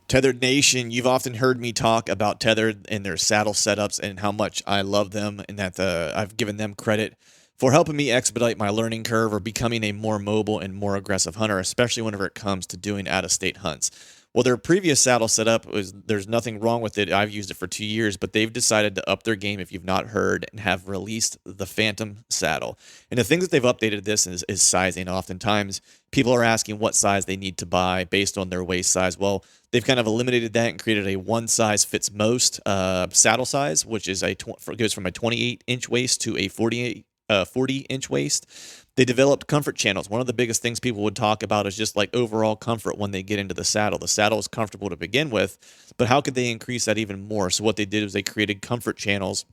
Tethered Nation, you've often heard me talk about Tethered and their saddle setups and how much I love them, and that I've given them credit for helping me expedite my learning curve or becoming a more mobile and more aggressive hunter, especially whenever it comes to doing out-of-state hunts. Well, their previous saddle setup there's nothing wrong with it. I've used it for 2 years, but they've decided to up their game if you've not heard and have released the Phantom saddle. And the things that they've updated this is sizing. Oftentimes, people are asking what size they need to buy based on their waist size. Well, they've kind of eliminated that and created a one size fits most saddle size, which is goes from a 28-inch waist to a 40-inch waist. They developed comfort channels. One of the biggest things people would talk about is just like overall comfort when they get into the saddle. The saddle is comfortable to begin with, but how could they increase that even more? So what they did was they created comfort channels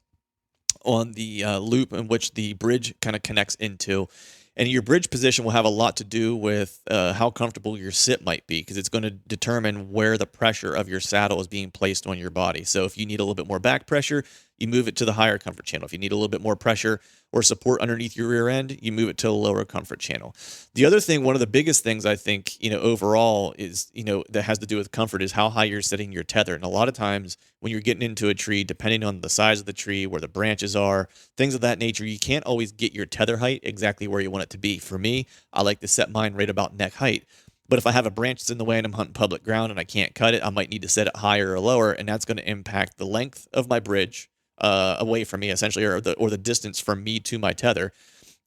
on the loop in which the bridge kind of connects into. And your bridge position will have a lot to do with how comfortable your sit might be, because it's going to determine where the pressure of your saddle is being placed on your body. So if you need a little bit more back pressure, you move it to the higher comfort channel. If you need a little bit more pressure or support underneath your rear end, you move it to a lower comfort channel. The other thing, one of the biggest things I think, overall is, that has to do with comfort is how high you're setting your tether. And a lot of times when you're getting into a tree, depending on the size of the tree, where the branches are, things of that nature, you can't always get your tether height exactly where you want it to be. For me, I like to set mine right about neck height. But if I have a branch that's in the way and I'm hunting public ground and I can't cut it, I might need to set it higher or lower, and that's going to impact the length of my bridge away from me, essentially, or the distance from me to my tether.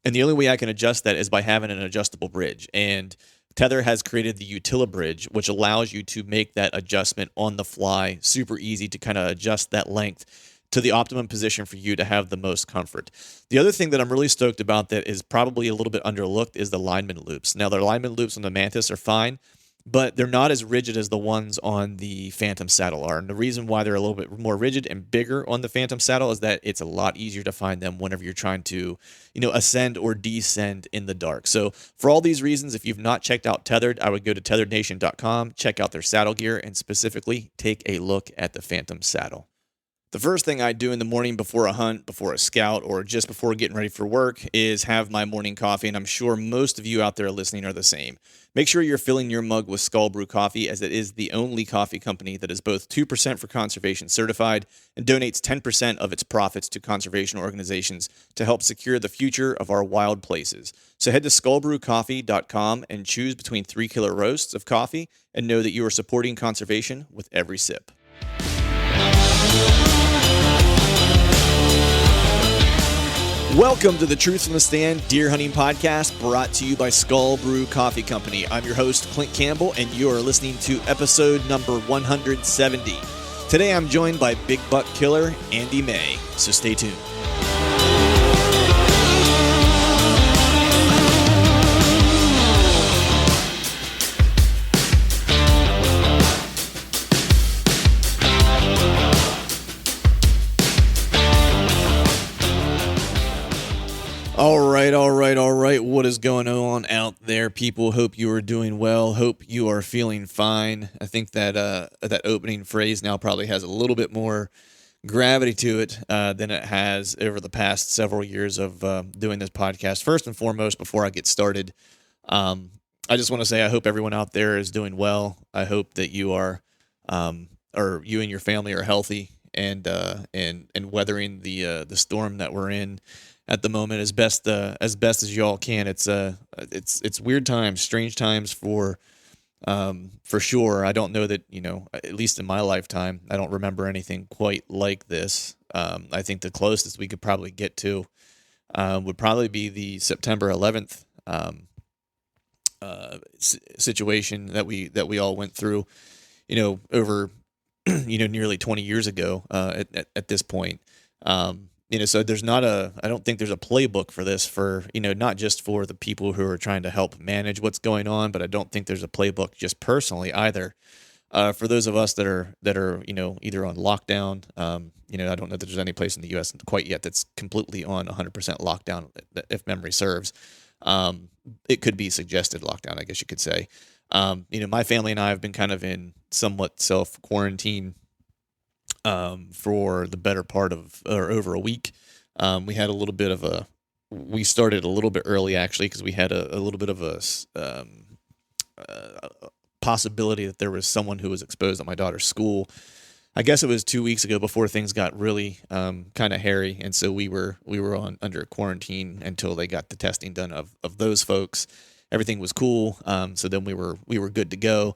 And the only way I can adjust that is by having an adjustable bridge. And Tether has created the Utila bridge, which allows you to make that adjustment on the fly, super easy to kind of adjust that length to the optimum position for you to have the most comfort. The other thing that I'm really stoked about that is probably a little bit underlooked is the lineman loops. Now, the lineman loops on the Mantis are fine, but they're not as rigid as the ones on the Phantom saddle are. And the reason why they're a little bit more rigid and bigger on the Phantom saddle is that it's a lot easier to find them whenever you're trying to, ascend or descend in the dark. So for all these reasons, if you've not checked out Tethered, I would go to tetherednation.com, check out their saddle gear, and specifically take a look at the Phantom saddle. The first thing I do in the morning before a hunt, before a scout, or just before getting ready for work is have my morning coffee, and I'm sure most of you out there listening are the same. Make sure you're filling your mug with Skull Brew coffee, as it is the only coffee company that is both 2% for conservation certified and donates 10% of its profits to conservation organizations to help secure the future of our wild places. So head to skullbrewcoffee.com and choose between 3 killer roasts of coffee and know that you are supporting conservation with every sip. Welcome to the Truth from the Stand Deer Hunting Podcast, brought to you by Skull Brew Coffee Company. I'm your host, Clint Campbell, and you are listening to episode number 170. Today I'm joined by Big Buck Killer Andy May, so stay tuned. All right. What is going on out there, people? Hope you are doing well. Hope you are feeling fine. I think that that opening phrase now probably has a little bit more gravity to it than it has over the past several years of doing this podcast. First and foremost, before I get started, I just want to say I hope everyone out there is doing well. I hope that you are, or you and your family are healthy and weathering the storm that we're in at the moment as best as y'all can. It's weird times, strange times for sure. I don't know that, at least in my lifetime, I don't remember anything quite like this. I think the closest we could probably get to would probably be the September 11th situation that we all went through, over nearly 20 years ago at this point. So I don't think there's a playbook for this for, not just for the people who are trying to help manage what's going on, but I don't think there's a playbook just personally either. For those of us that are, either on lockdown, I don't know that there's any place in the U.S. quite yet that's completely on 100% lockdown, if memory serves. It could be suggested lockdown, I guess you could say. My family and I have been kind of in somewhat self-quarantine for the better part of, or over a week. We had we started a little bit early actually, because we had a little bit of a possibility that there was someone who was exposed at my daughter's school. I guess it was 2 weeks ago before things got really kind of hairy, and so we were under quarantine until they got the testing done of those folks. Everything was cool, so then we were good to go.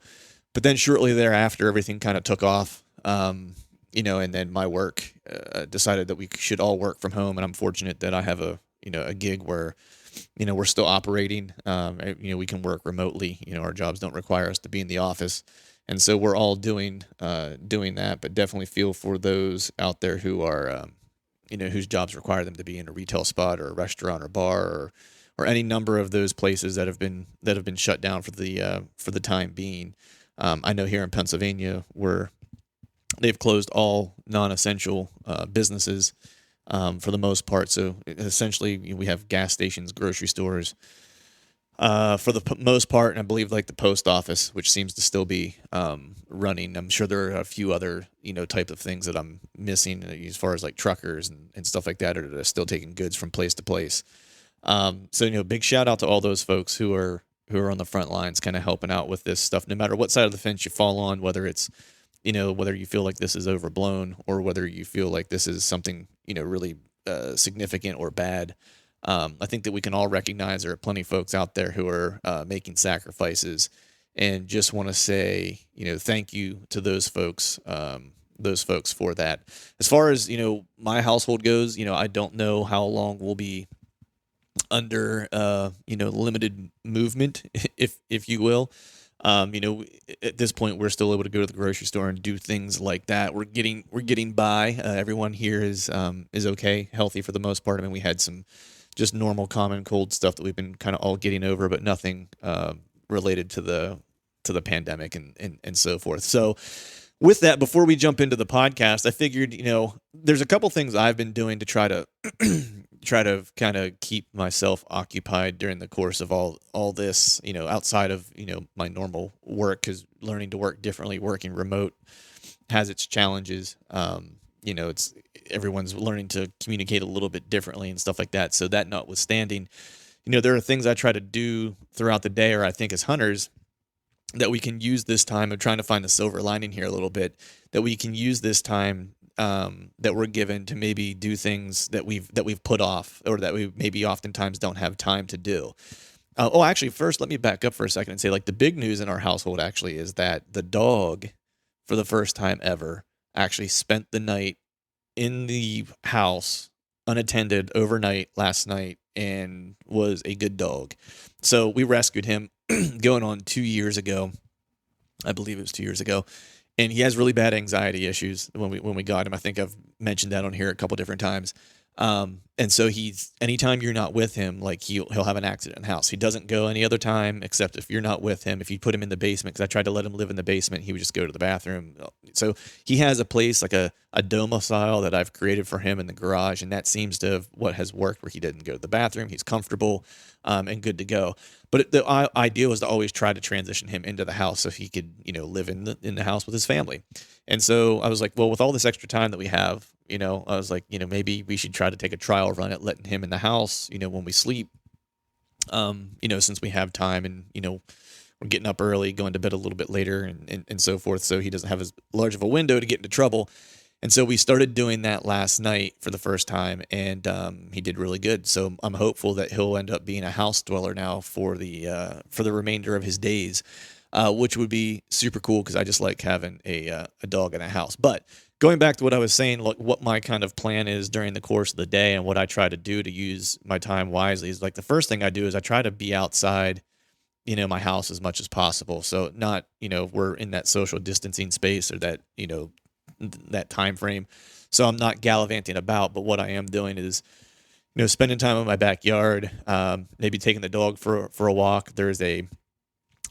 But then shortly thereafter, everything kind of took off, and then my work decided that we should all work from home, and I'm fortunate that I have a gig where we're still operating. We can work remotely. Our jobs don't require us to be in the office. And so we're all doing that, but definitely feel for those out there who are, whose jobs require them to be in a retail spot or a restaurant or bar or any number of those places that have been shut down for the time being. I know here in Pennsylvania where they've closed all non-essential businesses for the most part. So essentially, we have gas stations, grocery stores. For the most part, and I believe like the post office, which seems to still be running. I'm sure there are a few other, type of things that I'm missing as far as like truckers and stuff like that are still taking goods from place to place. So, big shout out to all those folks who are on the front lines kind of helping out with this stuff, no matter what side of the fence you fall on, whether it's, whether you feel like this is overblown or whether you feel like this is something, really significant or bad. I think that we can all recognize there are plenty of folks out there who are making sacrifices, and just want to say, thank you to those folks for that. As far as, my household goes, I don't know how long we'll be under, limited movement, if you will. At this point, we're still able to go to the grocery store and do things like that. We're getting by. Everyone here is okay, healthy for the most part. I mean, we had some just normal common cold stuff that we've been kind of all getting over, but nothing related to the pandemic and so forth. So with that, before we jump into the podcast, I figured, there's a couple things I've been doing to try to kind of keep myself occupied during the course of all this, outside of, my normal work, because learning to work differently, working remote has its challenges. It's everyone's learning to communicate a little bit differently and stuff like that. So that notwithstanding, there are things I try to do throughout the day, or I think as hunters, that we can use this time of trying to find the silver lining here a little bit, that we can use this time that we're given to maybe do things that we've put off, or that we maybe oftentimes don't have time to do. Actually, first, let me back up for a second and say, like, the big news in our household actually is that the dog, for the first time ever, actually spent the night in the house unattended overnight last night and was a good dog. So we rescued him going on 2 years ago. I believe it was 2 years ago. And he has really bad anxiety issues when we got him. I think I've mentioned that on here a couple different times. And so anytime you're not with him, like he'll have an accident in the house. He doesn't go any other time except if you're not with him. If you put him in the basement, because I tried to let him live in the basement, he would just go to the bathroom. So he has a place, like a domicile that I've created for him in the garage, and that seems to have what has worked, where he didn't go to the bathroom. He's comfortable and good to go. But the idea was to always try to transition him into the house so he could, live in the house with his family. And so I was like, well, with all this extra time that we have, I was like, maybe we should try to take a trial run at letting him in the house, when we sleep, since we have time, and, we're getting up early, going to bed a little bit later and so forth. So he doesn't have as large of a window to get into trouble. And so we started doing that last night for the first time, and he did really good. So I'm hopeful that he'll end up being a house dweller now for the remainder of his days, which would be super cool, because I just like having a dog in a house. But going back to what I was saying, like what my kind of plan is during the course of the day and what I try to do to use my time wisely is, like, the first thing I do is I try to be outside, my house as much as possible. So not, we're in that social distancing space, or that, that time frame. So I'm not gallivanting about, but what I am doing is, spending time in my backyard, maybe taking the dog for a walk. There's a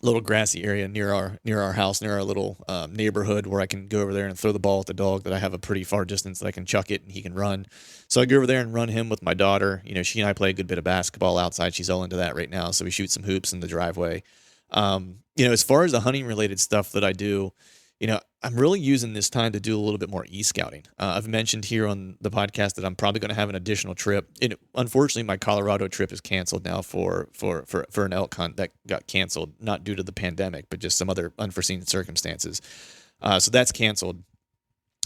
little grassy area near our house, near our little neighborhood, where I can go over there and throw the ball at the dog, that I have a pretty far distance that I can chuck it and he can run. So I go over there and run him with my daughter. She and I play a good bit of basketball outside. She's all into that right now. So we shoot some hoops in the driveway. As far as the hunting related stuff that I do, I'm really using this time to do a little bit more e-scouting. I've mentioned here on the podcast that I'm probably going to have an additional trip. Unfortunately, my Colorado trip is canceled now for an elk hunt that got canceled, not due to the pandemic, but just some other unforeseen circumstances. So that's canceled.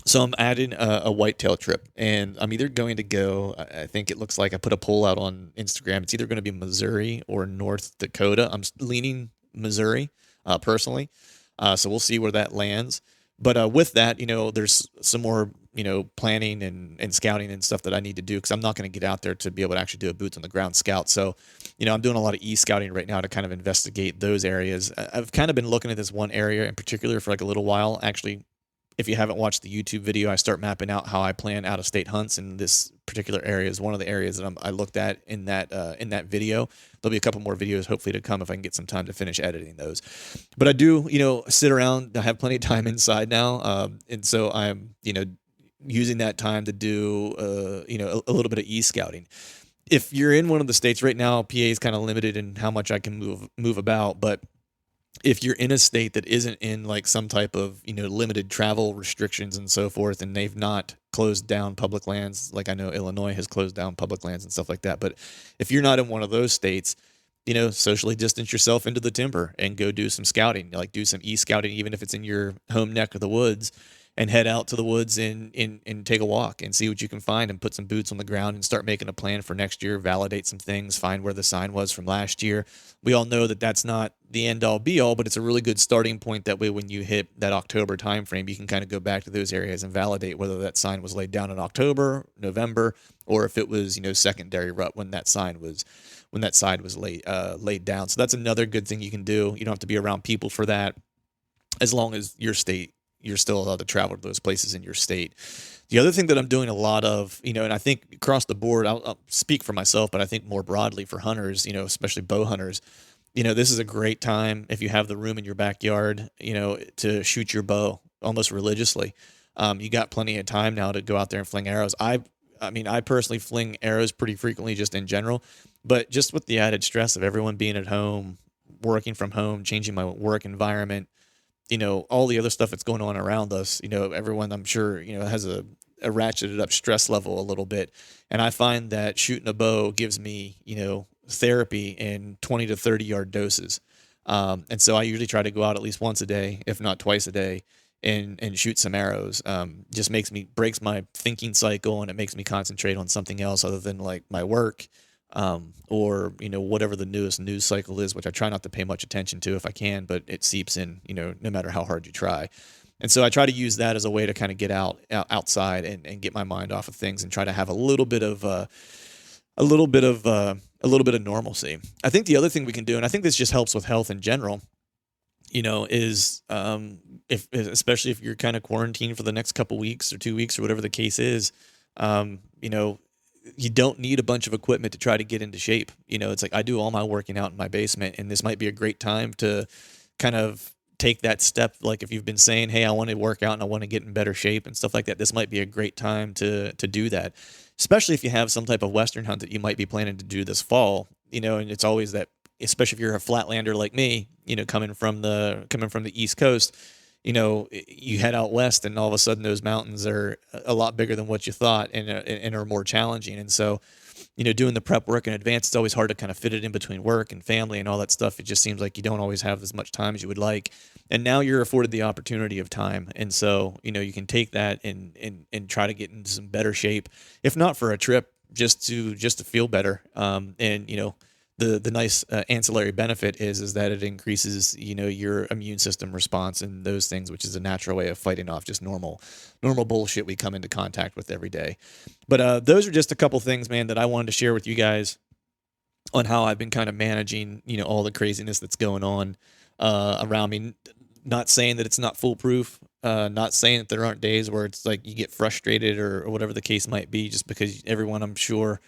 So I'm adding a whitetail trip, and I'm either going to go. I think it looks like I put a poll out on Instagram. It's either going to be Missouri or North Dakota. I'm leaning Missouri, personally. So we'll see where that lands. But with that, there's some more, planning and scouting and stuff that I need to do, because I'm not going to get out there to be able to actually do a boots on the ground scout. So, I'm doing a lot of e-scouting right now to kind of investigate those areas. I've kind of been looking at this one area in particular for like a little while. Actually, if you haven't watched the YouTube video, I start mapping out how I plan out-of-state hunts, and this particular area is one of the areas that I looked at in that video. There'll be a couple more videos hopefully to come if I can get some time to finish editing those. But I do, sit around. I have plenty of time inside now, and so I'm, using that time to do, a little bit of e-scouting. If you're in one of the states right now, PA is kind of limited in how much I can move about, but if you're in a state that isn't in like some type of, limited travel restrictions and so forth, and they've not closed down public lands, like I know Illinois has closed down public lands and stuff like that. But if you're not in one of those states, socially distance yourself into the timber and go do some scouting, like do some e-scouting, even if it's in your home neck of the woods, and head out to the woods and take a walk and see what you can find and put some boots on the ground and start making a plan for next year, validate some things, find where the sign was from last year. We all know that that's not the end all be all, but it's a really good starting point. That way, when you hit that October timeframe, you can kind of go back to those areas and validate whether that sign was laid down in October, November, or if it was, secondary rut when that sign was laid down. So that's another good thing you can do. You don't have to be around people for that, as long as you're still allowed to travel to those places in your state. The other thing that I'm doing a lot of, and I think across the board, I'll speak for myself, but I think more broadly for hunters, especially bow hunters, this is a great time if you have the room in your backyard, to shoot your bow almost religiously. You got plenty of time now to go out there and fling arrows. I personally fling arrows pretty frequently just in general, but just with the added stress of everyone being at home, working from home, changing my work environment, all the other stuff that's going on around us, everyone, I'm sure, has a ratcheted up stress level a little bit. And I find that shooting a bow gives me, therapy in 20 to 30 yard doses. And so I usually try to go out at least once a day, if not twice a day, and shoot some arrows. Just breaks my thinking cycle, and it makes me concentrate on something else other than like my work. Or, whatever the newest news cycle is, which I try not to pay much attention to if I can, but it seeps in, no matter how hard you try. And so I try to use that as a way to kind of get outside and get my mind off of things and try to have a little bit of normalcy. I think the other thing we can do, and I think this just helps with health in general, is, especially if you're kind of quarantined for the next couple weeks or 2 weeks or whatever the case is, you don't need a bunch of equipment to try to get into shape. It's like I do all my working out in my basement, and this might be a great time to kind of take that step. Like if you've been saying, hey, I want to work out and I want to get in better shape and stuff like that, this might be a great time to do that, especially if you have some type of Western hunt that you might be planning to do this fall, and it's always that, especially if you're a flatlander like me, coming from the East Coast, you head out west and all of a sudden those mountains are a lot bigger than what you thought and are more challenging. And so, doing the prep work in advance, it's always hard to kind of fit it in between work and family and all that stuff. It just seems like you don't always have as much time as you would like. And now you're afforded the opportunity of time. And so, you can take that and try to get into some better shape, if not for a trip, just to feel better. The nice ancillary benefit is that it increases, your immune system response and those things, which is a natural way of fighting off just normal bullshit we come into contact with every day. But those are just a couple things, man, that I wanted to share with you guys on how I've been kind of managing, all the craziness that's going on around me. Not saying that it's not foolproof. Not saying that there aren't days where it's like you get frustrated or whatever the case might be, just because everyone, I'm sure,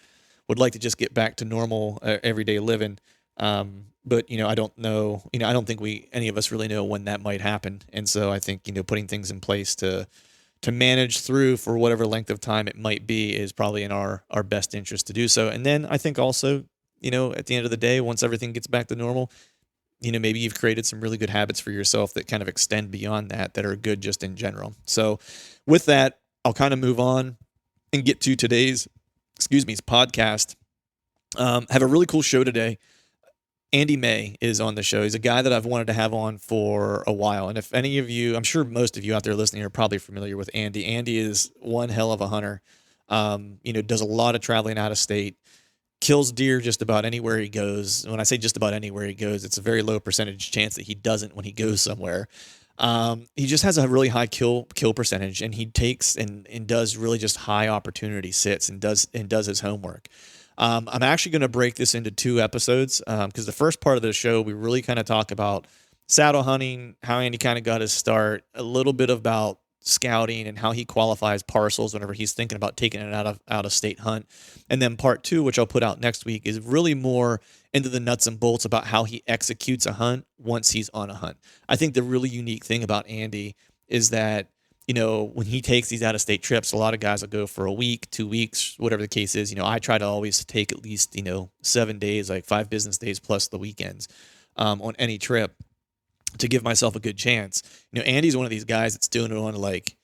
would like to just get back to normal everyday living. But, I don't know, I don't think any of us really know when that might happen. And so I think, putting things in place to manage through for whatever length of time it might be is probably in our best interest to do so. And then I think also, at the end of the day, once everything gets back to normal, maybe you've created some really good habits for yourself that kind of extend beyond that are good just in general. So with that, I'll kind of move on and get to today's, podcast. Have a really cool show today. Andy May is on the show. He's a guy that I've wanted to have on for a while. And if any of you, I'm sure most of you out there listening are probably familiar with Andy. Andy is one hell of a hunter. Does a lot of traveling out of state, kills deer just about anywhere he goes. When I say just about anywhere he goes, it's a very low percentage chance that he doesn't when he goes somewhere. He just has a really high kill percentage, and he takes and does really just high opportunity sits and does his homework. I'm actually going to break this into 2 episodes because the first part of the show, we really kind of talk about saddle hunting, how Andy kind of got his start, a little bit about scouting and how he qualifies parcels whenever he's thinking about taking an out of state hunt. And then part 2, which I'll put out next week, is really more into the nuts and bolts about how he executes a hunt once he's on a hunt. I think the really unique thing about Andy is that, when he takes these out of state trips, a lot of guys will go for a week, 2 weeks, whatever the case is. I try to always take at least, 7 days, like 5 business days plus the weekends on any trip, to give myself a good chance. Andy's one of these guys that's doing it on like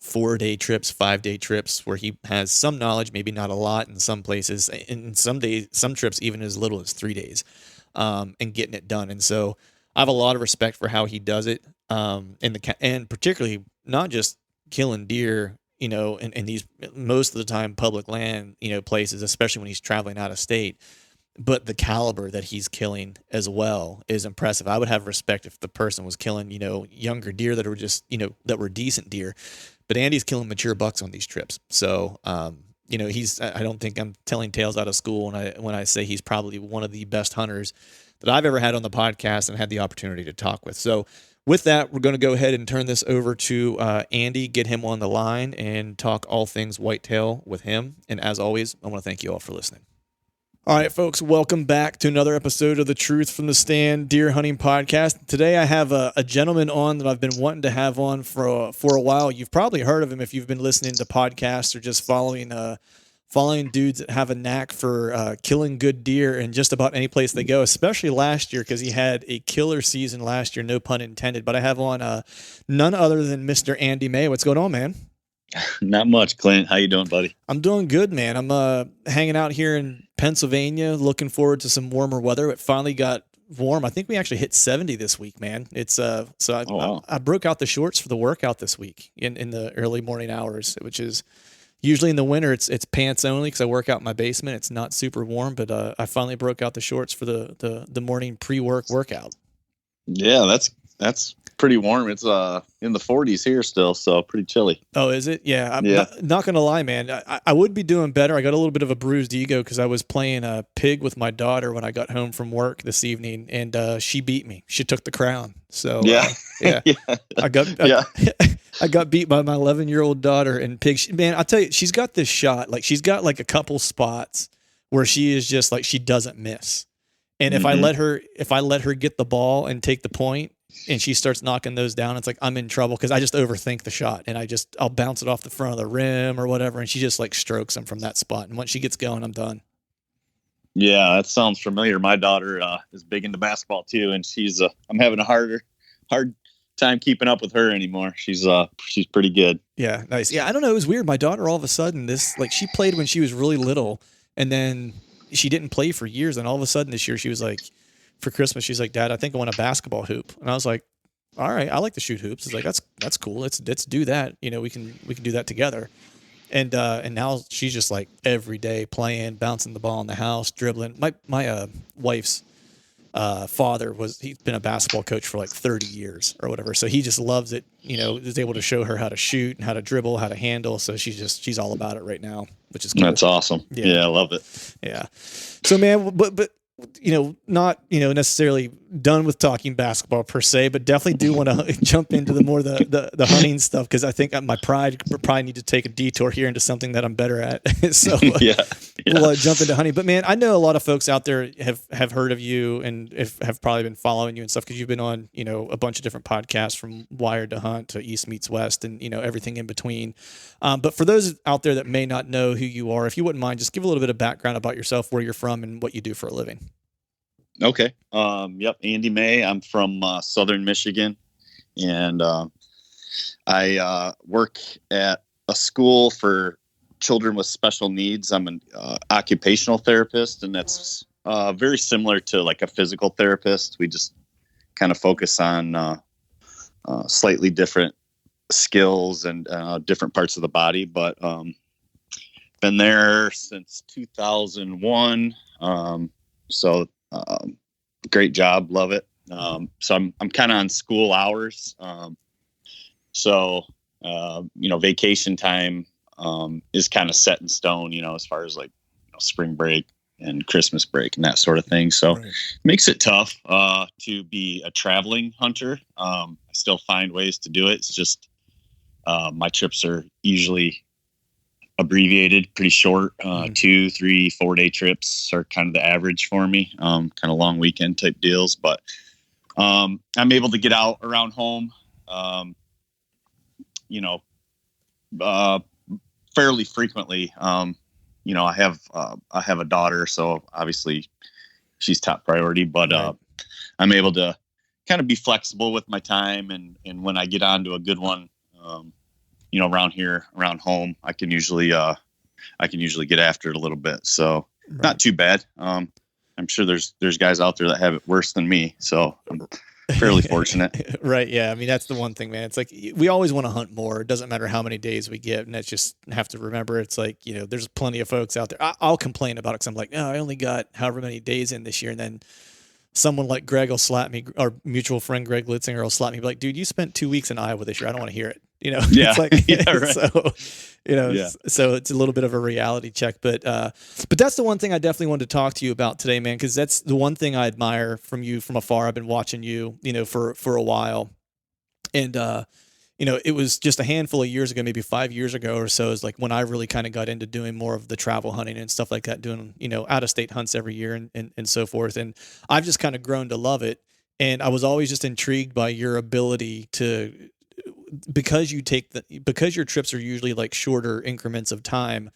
4-day trips, 5-day trips, where he has some knowledge, maybe not a lot in some places, and some trips even as little as 3 days, and getting it done. And so I have a lot of respect for how he does it, and particularly not just killing deer, in these most of the time public land, places, especially when he's traveling out of state. But the caliber that he's killing as well is impressive. I would have respect if the person was killing, younger deer that were just, that were decent deer. But Andy's killing mature bucks on these trips. So, I don't think I'm telling tales out of school when I say he's probably one of the best hunters that I've ever had on the podcast and had the opportunity to talk with. So with that, we're going to go ahead and turn this over to Andy, get him on the line, and talk all things whitetail with him. And as always, I want to thank you all for listening. All right, folks, welcome back to another episode of the Truth from the Stand Deer Hunting Podcast. Today I have a gentleman on that I've been wanting to have on for a while. You've probably heard of him if you've been listening to podcasts or just following dudes that have a knack for killing good deer in just about any place they go, especially last year because he had a killer season last year, no pun intended. But I have on none other than Mr. Andy May. What's going on, man? Not much, Clint. How you doing, buddy? I'm doing good, man. I'm hanging out here in Pennsylvania, looking forward to some warmer weather. It finally got warm. I think we actually hit 70 this week, man. It's I broke out the shorts for the workout this week in the early morning hours, which is usually in the winter it's pants only because I work out in my basement. It's not super warm, but I finally broke out the shorts for the morning pre-work workout. Yeah, that's pretty warm. It's in the 40s here still, so pretty chilly. Oh, is it? Yeah. I'm not gonna lie, man. I would be doing better. I got a little bit of a bruised ego because I was playing a pig with my daughter when I got home from work this evening, and she beat me. She took the crown. So yeah. I got beat by my 11-year-old daughter and pig. Man, I'll tell you, she's got this shot. Like she's got like a couple spots where she is just like she doesn't miss. And if I let her get the ball and take the point, and she starts knocking those down, it's like I'm in trouble because I just overthink the shot and I'll bounce it off the front of the rim or whatever, and she just like strokes them from that spot. And once she gets going, I'm done. Yeah, that sounds familiar. My daughter is big into basketball too, and she's I'm having a hard time keeping up with her anymore. She's pretty good. Yeah, nice. Yeah, I don't know. It was weird. My daughter all of a sudden she played when she was really little, and then she didn't play for years. And all of a sudden this year she was like, for Christmas, she's like, Dad, I think I want a basketball hoop. And I was like, all right, I like to shoot hoops. It's like, that's cool. Let's do that. We can do that together. And now she's just like every day playing, bouncing the ball in the house, dribbling. My wife's father he's been a basketball coach for like 30 years or whatever. So he just loves it, is able to show her how to shoot and how to dribble, how to handle. So she's all about it right now, which is cool. That's awesome. Yeah, I love it. Yeah. So man, but not, necessarily done with talking basketball per se, but definitely do want to jump into the hunting stuff. Cause I think my pride probably need to take a detour here into something that I'm better at. So we'll jump into hunting, but man, I know a lot of folks out there have heard of you and have probably been following you and stuff. Cause you've been on, a bunch of different podcasts from Wired to Hunt to East Meets West and, everything in between. But for those out there that may not know who you are, if you wouldn't mind, just give a little bit of background about yourself, where you're from and what you do for a living. Okay. Yep. Andy May. I'm from Southern Michigan, and I work at a school for children with special needs. I'm an occupational therapist, and that's very similar to like a physical therapist. We just kind of focus on slightly different skills and different parts of the body. But been there since 2001. So great job, love it. So I'm kind of on school hours. So vacation time is kind of set in stone, as far as like spring break and Christmas break and that sort of thing. So Right. makes it tough to be a traveling hunter. I still find ways to do it. It's just my trips are usually abbreviated, pretty short. 2, 3, 4 day trips are kind of the average for me. Kind of long weekend type deals, but I'm able to get out around home. Fairly frequently. I have a daughter, so obviously she's top priority, but Right. I'm able to kind of be flexible with my time, and when I get onto a good one, around here, around home, I can usually get after it a little bit. So Right. not too bad. I'm sure there's guys out there that have it worse than me, so I'm fairly fortunate. Right. Yeah. I mean, that's the one thing, man. It's like we always want to hunt more. It doesn't matter how many days we get. And that's just have to remember it's like, there's plenty of folks out there. I'll complain about it because I'm like, oh, I only got however many days in this year. And then someone like Greg will slap me, our mutual friend Greg Litzinger will slap me, be like, dude, you spent 2 weeks in Iowa this year. I don't want to hear it. Yeah. It's like, Yeah, right. so, Yeah. so it's a little bit of a reality check, but that's the one thing I definitely wanted to talk to you about today, man. Cause that's the one thing I admire from you from afar. I've been watching you, for a while. And, it was just a handful of years ago, maybe 5 years ago or so, is like when I really kind of got into doing more of the travel hunting and stuff like that, doing, out of state hunts every year and so forth. And I've just kind of grown to love it. And I was always just intrigued by your ability to, because your trips are usually like shorter increments of time,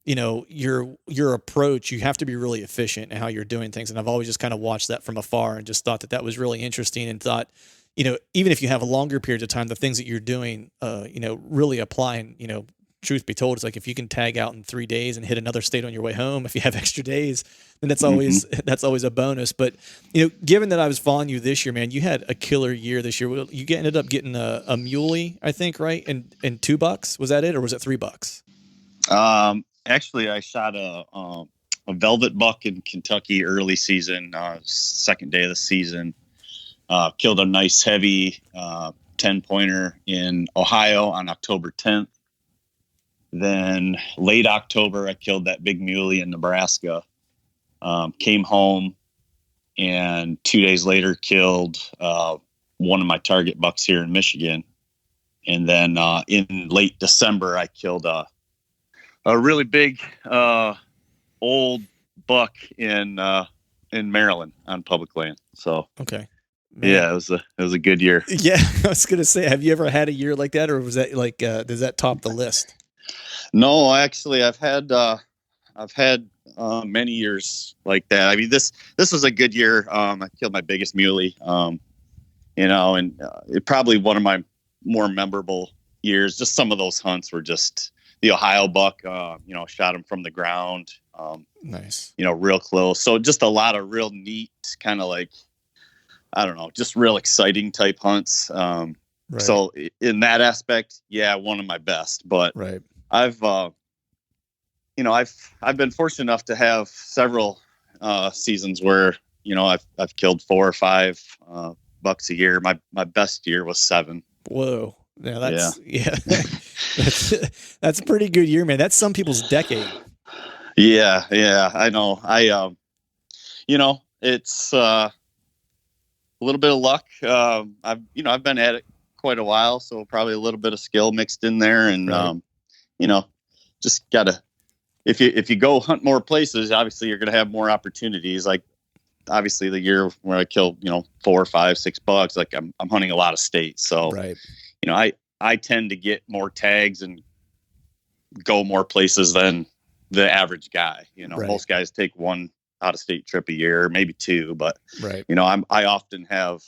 your approach, you have to be really efficient in how you're doing things. And I've always just kind of watched that from afar and just thought that was really interesting, and thought, even if you have a longer period of time, the things that you're doing, really apply. And, truth be told, it's like if you can tag out in 3 days and hit another state on your way home, if you have extra days, then that's always a bonus. But, given that I was following you this year, man, you had a killer year this year. You ended up getting a muley, I think, right? And $2, was that it? Or was it $3? Actually, I shot a velvet buck in Kentucky early season, second day of the season. Killed a nice heavy 10-pointer in Ohio on October 10th. Then late October, I killed that big muley in Nebraska. Came home, and 2 days later killed one of my target bucks here in Michigan. And then in late December, I killed a really big old buck in Maryland on public land. So Okay. Man. Yeah, it was a good year. Yeah, I was gonna say, have you ever had a year like that, or was that like does that top the list? No, actually, I've had many years like that. I mean, this was a good year. I killed my biggest muley, and it probably one of my more memorable years. Just some of those hunts were just the Ohio buck. Shot him from the ground. Nice. Real close. So just a lot of real neat kind of like, I don't know, just real exciting type hunts. Right. So in that aspect, yeah, one of my best. But right. I've been fortunate enough to have several seasons where I've killed 4 or 5 bucks a year. My best year was 7. Whoa. Yeah, that's a pretty good year, man. That's some people's decade. Yeah, I know. It's a little bit of luck. I've been at it quite a while, so probably a little bit of skill mixed in there, and right. Just gotta. If you go hunt more places, obviously you're gonna have more opportunities. Like obviously the year where I killed 4, 5, 6 bucks, like I'm hunting a lot of states, so right. I tend to get more tags and go more places than the average guy. Right. Most guys take one out of state trip a year, maybe 2, but Right. I often have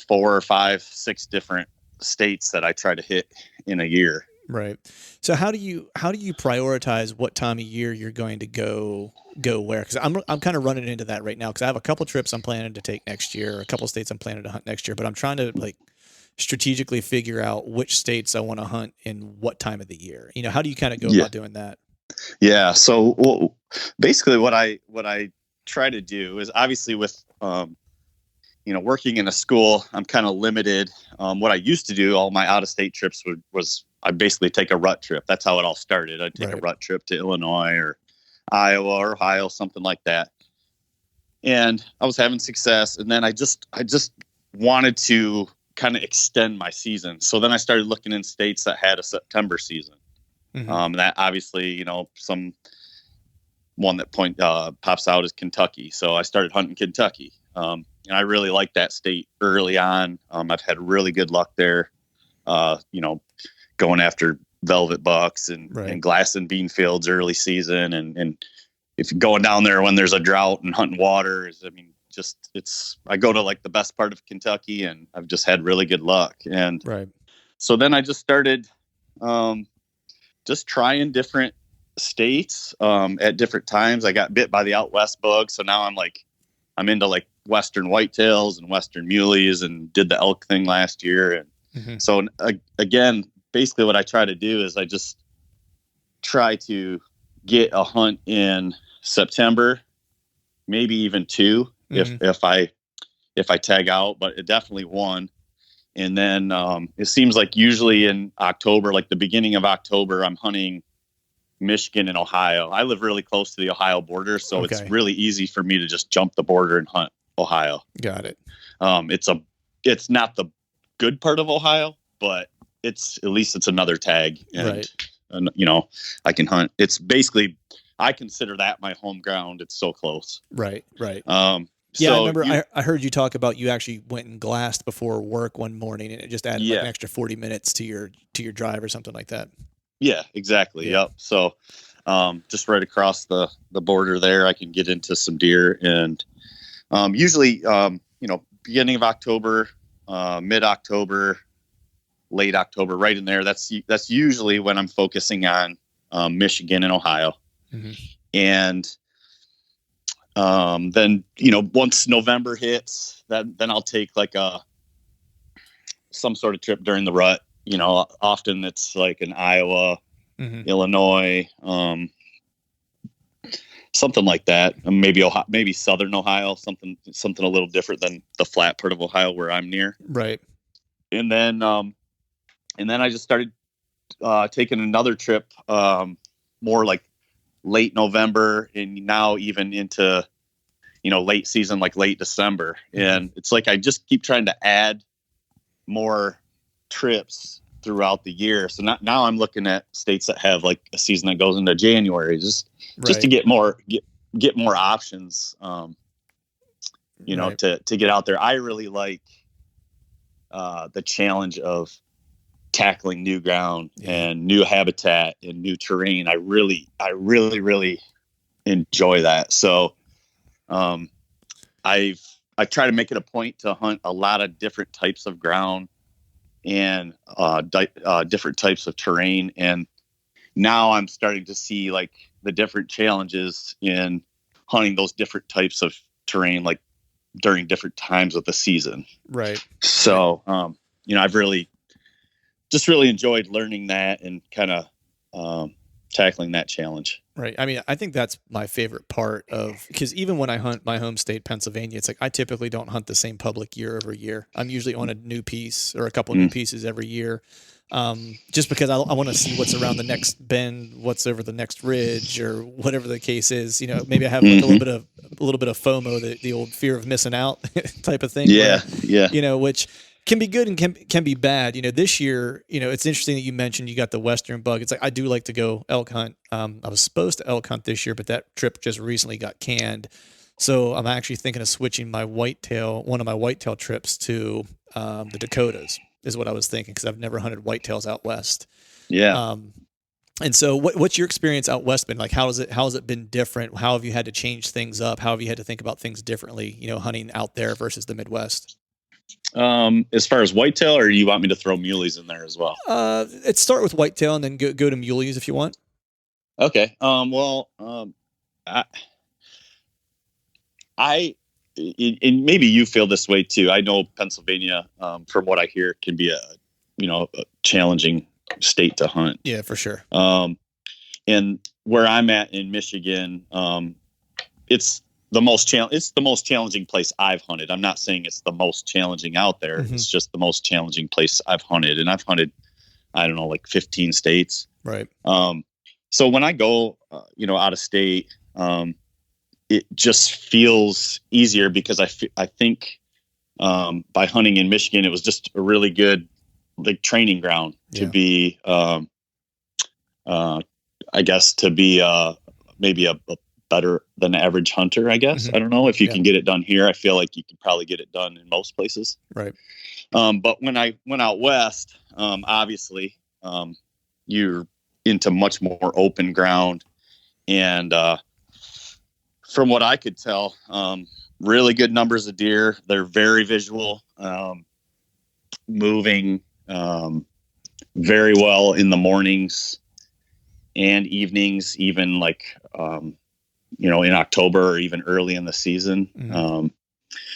4 or 5, 6 different states that I try to hit in a year. Right. So how do you prioritize what time of year you're going to go where? Because I'm kind of running into that right now because I have a couple trips I'm planning to take next year, a couple states I'm planning to hunt next year, but I'm trying to like strategically figure out which states I want to hunt in what time of the year. How do you kind of go about doing that? Yeah. So basically, what I try to do is obviously with working in a school, I'm kind of limited. What I used to do, all my out of state trips was I basically take a rut trip. That's how it all started. I'd take a rut trip to Illinois or Iowa or Ohio, something like that. And I was having success. And then I just wanted to kind of extend my season. So then I started looking in states that had a September season. Mm-hmm. That obviously, some one that pops out is Kentucky. So I started hunting Kentucky. And I really like that state early on. I've had really good luck there, going after velvet bucks and glass and bean fields early season. And if you're going down there when there's a drought and hunting waters, I go to like the best part of Kentucky and I've just had really good luck. And so then I just started just trying different states at different times. I got bit by the out west bug. So now I'm into like western whitetails and western muleys and did the elk thing last year. And so again, basically what I try to do is I just try to get a hunt in September, maybe even 2 if I tag out, but it definitely 1. And then it seems like usually in October, like the beginning of October, I'm hunting Michigan and Ohio. I live really close to the Ohio border, so it's really easy for me to just jump the border and hunt Ohio. Got it. It's not the good part of Ohio, but at least it's another tag, and I can hunt. It's basically, I consider that my home ground. It's so close. Right. Yeah, so I remember I heard you talk about you actually went and glassed before work one morning, and it just added like an extra 40 minutes to your drive or something like that. Yeah, exactly. Yeah. Yep. So just right across the border there, I can get into some deer. And usually, beginning of October, mid-October, late October, right in there, that's usually when I'm focusing on Michigan and Ohio. Mm-hmm. And then, once November hits, then I'll take like some sort of trip during the rut. Often it's like in Iowa, Illinois, something like that. Maybe Ohio, maybe Southern Ohio, something a little different than the flat part of Ohio where I'm near. Right. And then I just started taking another trip, more like late November and now even into, late season, like late December. And it's like, I just keep trying to add more trips throughout the year. So now I'm looking at states that have like a season that goes into January, just to get more options, to get out there. I really like the challenge of tackling new ground and new habitat and new terrain. I really enjoy that. So I try to make it a point to hunt a lot of different types of ground and different types of terrain. And now I'm starting to see like the different challenges in hunting those different types of terrain, like during different times of the season. Right. So, I've really enjoyed learning that and kind of tackling that challenge. Right. I mean, I think that's my favorite part because even when I hunt my home state, Pennsylvania, it's like I typically don't hunt the same public year over year. I'm usually on a new piece or a couple new pieces every year, just because I want to see what's around the next bend, what's over the next ridge, or whatever the case is. Maybe I have like a little bit of FOMO, the old fear of missing out type of thing. Yeah, which can be good and can be bad. This year, it's interesting that you mentioned you got the western bug. It's like I do like to go elk hunt. I was supposed to elk hunt this year, but that trip just recently got canned. So I'm actually thinking of switching one of my whitetail trips to the Dakotas is what I was thinking, because I've never hunted whitetails out west. Yeah. And so what's your experience out west been like? How has it been different? How have you had to change things up? How have you had to think about things differently, hunting out there versus the Midwest? As far as whitetail, or you want me to throw muleys in there as well? Let's start with whitetail and then go to muleys if you want. Okay. I, I and maybe you feel this way too. I know Pennsylvania, from what I hear, can be a challenging state to hunt. Yeah, for sure. And where I'm at in Michigan, it's the most challenging place I've hunted. I'm not saying it's the most challenging out there. Mm-hmm. It's just the most challenging place I've hunted, and I've hunted, I don't know, like 15 states. Right. So when I go, out of state, it just feels easier because I think by hunting in Michigan, it was just a really good training ground to be, I guess, to be maybe a better than average hunter, I guess. Mm-hmm. I don't know if you can get it done here. I feel like you could probably get it done in most places. Right. But when I went out west, obviously, you're into much more open ground. And from what I could tell, really good numbers of deer. They're very visual, moving very well in the mornings and evenings, even in October or even early in the season. Mm-hmm.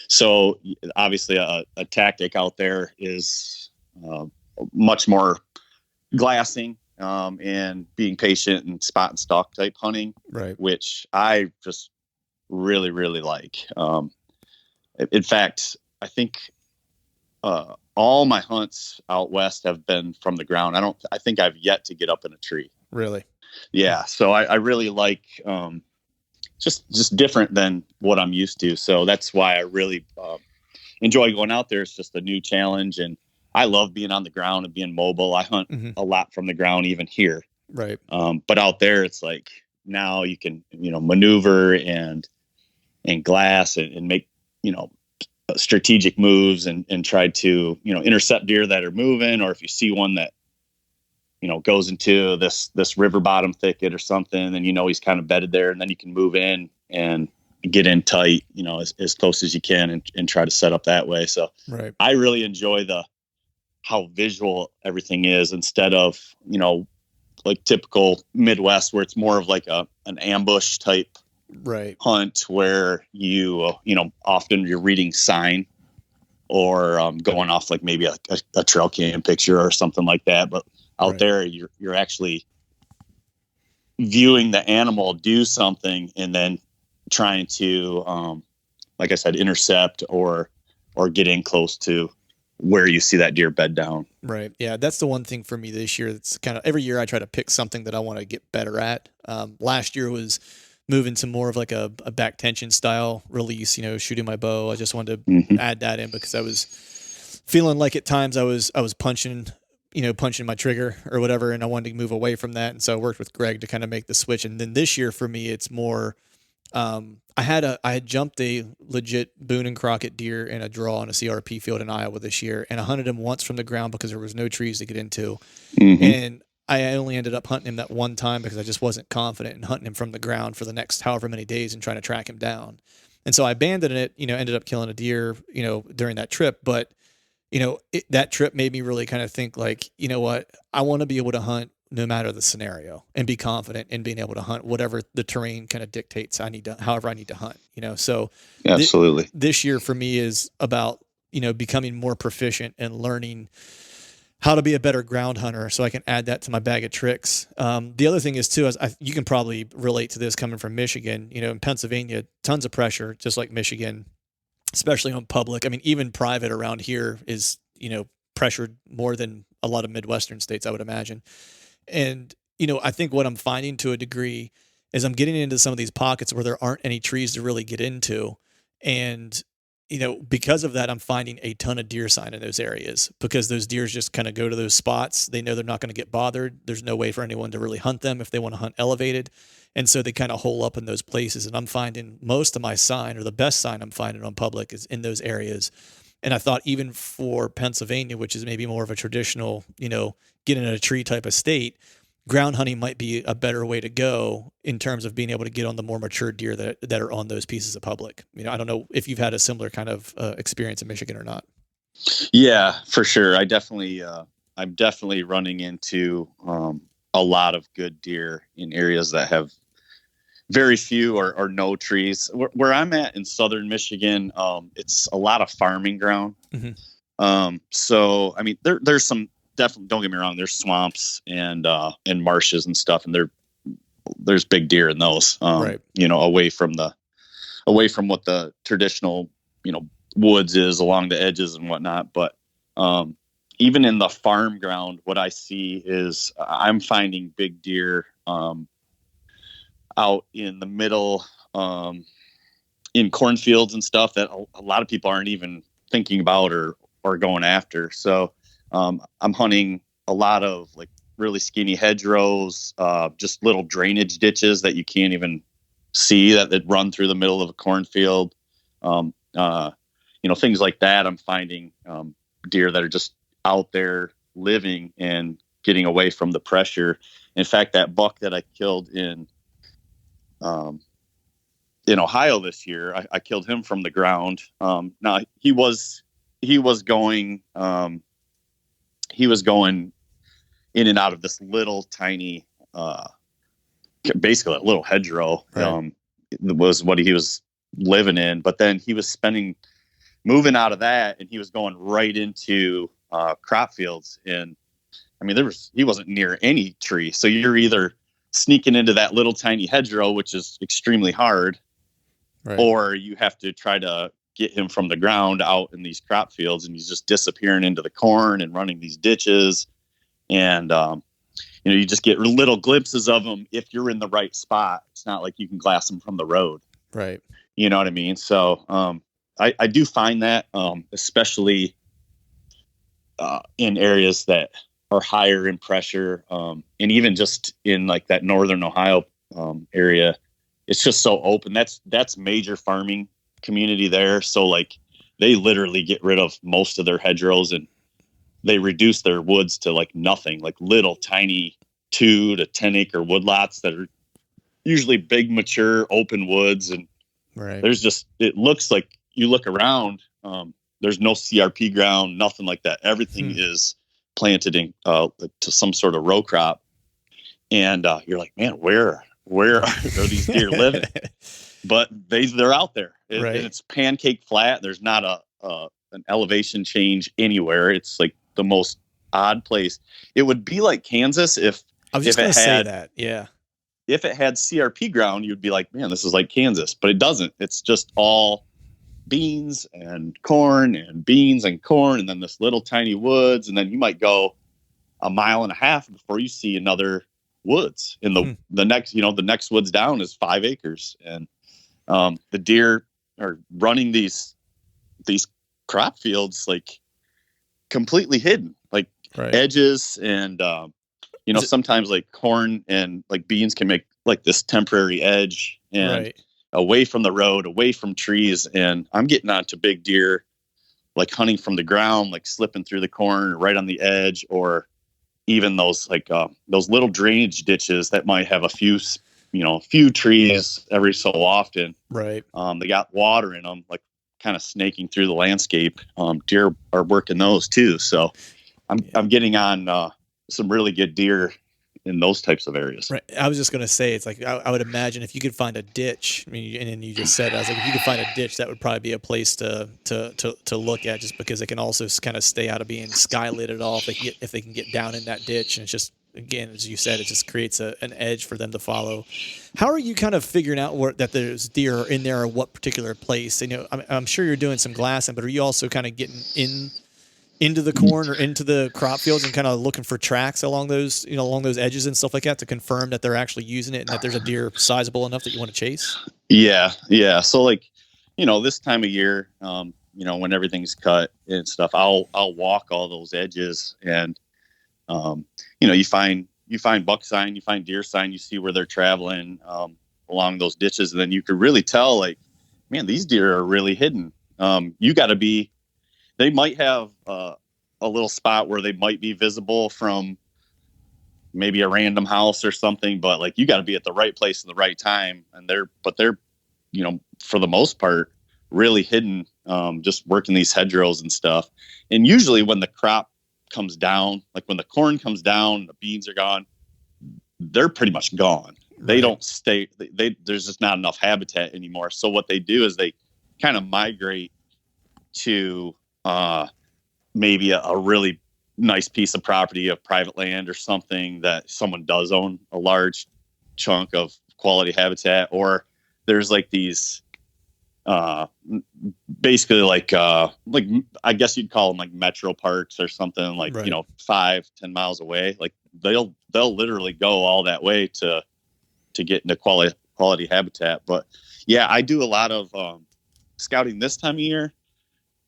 So obviously a tactic out there is much more glassing and being patient and spot and stalk type hunting, right? Which I just really, really like. In fact, I think all my hunts out west have been from the ground. I think I've yet to get up in a tree. Really? Yeah. So I really like just different than what I'm used to. So that's why I really enjoy going out there. It's just a new challenge, and I love being on the ground and being mobile. I hunt a lot from the ground, even here. Right. But out there, it's like now you can maneuver and glass and make strategic moves and try to intercept deer that are moving, or if you see one that goes into this river bottom thicket or something, and he's kind of bedded there, and then you can move in and get in tight, as close as you can and try to set up that way. So right. I really enjoy how visual everything is, instead of, like typical Midwest where it's more of like an ambush type right. hunt where often you're reading sign or going off like maybe a trail cam picture or something like that. But out right. there, you're actually viewing the animal do something and then trying to, like I said, intercept or get in close to where you see that deer bed down. Right. Yeah. That's the one thing for me this year. That's kind of every year I try to pick something that I want to get better at. Last year was moving to more of like a back tension style release, shooting my bow. I just wanted to add that in because I was feeling like at times I was punching my trigger or whatever, and I wanted to move away from that. And so I worked with Greg to kind of make the switch. And then this year for me, it's more, I had jumped a legit Boone and Crockett deer in a draw on a CRP field in Iowa this year, and I hunted him once from the ground because there was no trees to get into. Mm-hmm. And I only ended up hunting him that one time because I just wasn't confident in hunting him from the ground for the next however many days and trying to track him down. And so I abandoned it, ended up killing a deer, during that trip. But, that trip made me really kind of think like, you know what, I want to be able to hunt no matter the scenario and be confident in being able to hunt whatever the terrain kind of dictates however I need to hunt, so absolutely this year for me is about, becoming more proficient and learning how to be a better ground hunter so I can add that to my bag of tricks. The other thing is too, is you can probably relate to this coming from Michigan, in Pennsylvania, tons of pressure, just like Michigan, especially on public. I mean, even private around here is, pressured more than a lot of Midwestern states, I would imagine. And, I think what I'm finding to a degree is I'm getting into some of these pockets where there aren't any trees to really get into. And, because of that, I'm finding a ton of deer sign in those areas because those deers just kind of go to those spots. They know they're not going to get bothered. There's no way for anyone to really hunt them if they want to hunt elevated. And so they kind of hole up in those places. And I'm finding most of my sign, or the best sign I'm finding on public, is in those areas. And I thought even for Pennsylvania, which is maybe more of a traditional, get in a tree type of state, ground hunting might be a better way to go in terms of being able to get on the more mature deer that are on those pieces of public. I don't know if you've had a similar kind of experience in Michigan or not. Yeah, for sure. I'm definitely running into a lot of good deer in areas that have very few or no trees. Where I'm at in southern Michigan, it's a lot of farming ground. Mm-hmm. So I mean, there's some definitely. Don't get me wrong. There's swamps and marshes and stuff, and there's big deer in those. Right. Away from what the traditional woods is along the edges and whatnot. But even in the farm ground, what I see is I'm finding big deer out in the middle, in cornfields and stuff that a lot of people aren't even thinking about or going after. So I'm hunting a lot of like really skinny hedgerows, just little drainage ditches that you can't even see that run through the middle of a cornfield. Things like that. I'm finding deer that are just out there living and getting away from the pressure. In fact, that buck that I killed in Ohio this year, I killed him from the ground. Now he was going in and out of this little tiny, basically a little hedgerow. Right. Was what he was living in, but then he was moving out of that, and he was going right into crop fields. And I mean, he wasn't near any tree. So you're either sneaking into that little tiny hedgerow, which is extremely hard, right, or you have to try to get him from the ground out in these crop fields, and he's just disappearing into the corn and running these ditches. And, you just get little glimpses of him if you're in the right spot. It's not like you can glass him from the road. right. You know what I mean? So I do find that, especially in areas that are higher in pressure, and even just in like that northern Ohio area, it's just so open. That's major farming community there. So like they literally get rid of most of their hedgerows, and they reduce their woods to like nothing, like little tiny 2 to 10 acre woodlots that are usually big, mature, open woods. And right. it looks like you look around, there's no CRP ground, nothing like that. Everything is planted in to some sort of row crop. And you're like, man, where are these deer living? But they're out there. Right. And it's pancake flat. There's not an elevation change anywhere. It's like the most odd place. It would be like Kansas if I was just going to say that. Yeah. If it had CRP ground, you'd be like, man, this is like Kansas. But it doesn't. It's just all beans and corn and beans and corn, and then this little tiny woods. And then you might go a mile and a half before you see another woods. In the next woods down is 5 acres. And the deer are running these crop fields like completely hidden, like edges. And sometimes like corn and like beans can make like this temporary edge, and away from the road, away from trees. And I'm getting onto big deer, like hunting from the ground, like slipping through the corn right on the edge, or even those little drainage ditches that might have a few trees every so often. Right. They got water in them, like kind of snaking through the landscape. Deer are working those too. So I'm getting on some really good deer in those types of areas. Right. I was just going to say, it's like, I would imagine if you could find a ditch, I mean, and you just said, I was like, if you could find a ditch, that would probably be a place to look at, just because it can also kind of stay out of being skylit at all. If they can get down in that ditch, and it's just, again, as you said, it just creates an edge for them to follow. How are you kind of figuring out that there's deer in there, or what particular place? I'm sure you're doing some glassing, but are you also kind of getting into the corn or into the crop fields and kind of looking for tracks along those edges and stuff like that to confirm that they're actually using it and that there's a deer sizable enough that you want to chase? Yeah. So like, this time of year, when everything's cut and stuff, I'll walk all those edges, and, you find buck sign, you find deer sign, you see where they're traveling, along those ditches. And then you could really tell, like, man, these deer are really hidden. They might have a little spot where they might be visible from, maybe a random house or something, but like you got to be at the right place at the right time. And they're, for the most part, really hidden, just working these hedgerows and stuff. And usually when the crop comes down, like when the corn comes down, the beans are gone, they're pretty much gone. They don't stay. There's just not enough habitat anymore. So what they do is they kind of migrate to maybe a really nice piece of property of private land or something that someone does own a large chunk of quality habitat. Or there's like these basically like I guess you'd call them like metro parks or something, like 5-10 miles away. Like they'll literally go all that way to get into quality habitat. But yeah, I do a lot of scouting this time of year,